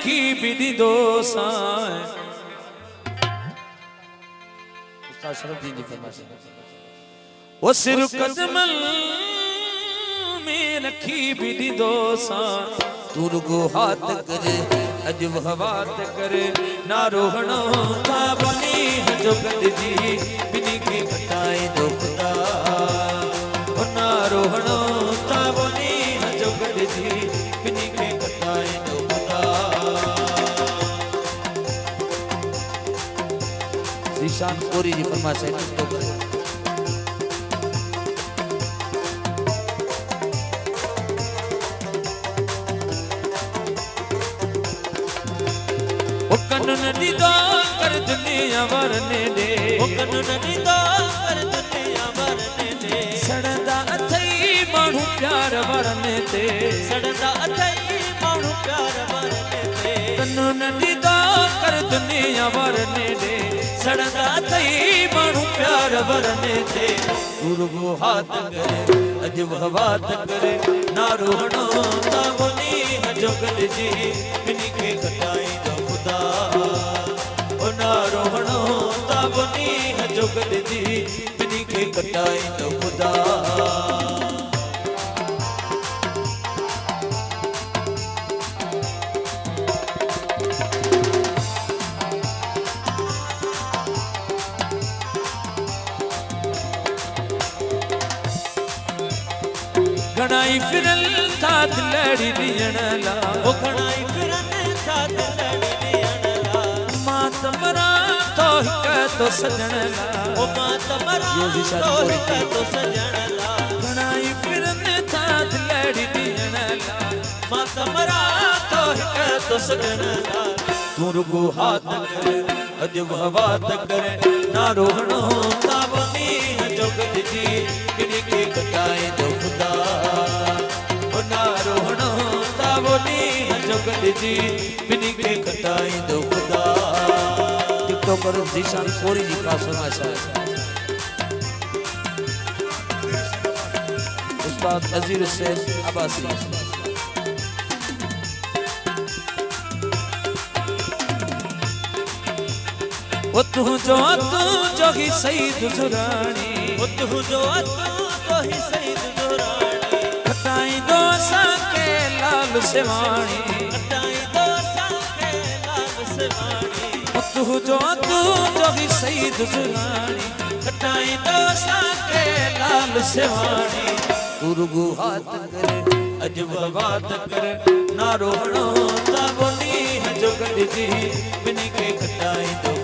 की बिदी दोसाए उस्ताद शरफुद्दीन जी फरमाते हैं वो सिर कदमल में रखी बिदी दोसा तुरगो हाथ करे अजब हवात करे ना रोहणो था बनी जोगत जी बिनी की घटाए दो खुदा ना रोहणो था बनी जोगत जी बिनी की घटाए दो खुदा ज़ीशान कोरी जी फरमाते हैं कनुन निदा कर दुनिया वरने दे ओ कनुन निदा कर दुनिया वरने दे सड़दा अथई मानू प्यार वरने दे सड़दा अथई मानू प्यार वरने दे कनुन निदा कर दुनिया वरने दे सड़दा अथई मानू प्यार वरने दे गुरु हाथ करे अजब बात करे ना रोहणो ता बोली जोगत जी बिनी के घटाई दो खुदा ओ ना रोहणो ता बोली जोगत जी बिनी के घटाई दो खुदा घणाई फिरल था दिलड़ी दियणला ओ घणाई फिरल था दिलड़ी दियणला मातमरा तो हिक तो सजणला ओ मातमरा तो हिक तो सजणला घणाई फिरल था दिलड़ी दियणला मातमरा तो हिक तो सजणला तुरगो हाथ करे अजब बात करे ना रोहणो ता बनी जोगत जी बिनी के घटाए दो खुदा ना रोहणो ता बोली जोगत जी बिनी के घटाई दो खुदा टिकटॉकर ज़ीशान कोरी जी का फरमाइश है उस्ताद अजीर हुसैन अब्बासी वो तू जो ही सईद जुरानी वो तू जो ही सईद जुरानी खटाई दो के लाल सेवानी खटाई दो के लाल सेवानी तू जो ही सईद जुरानी खटाई दो के लाल सेवानी गुरु हाथ करे अजब बात करे ना रोहणो ता बोली जोगत जी बिनी के खटाई दो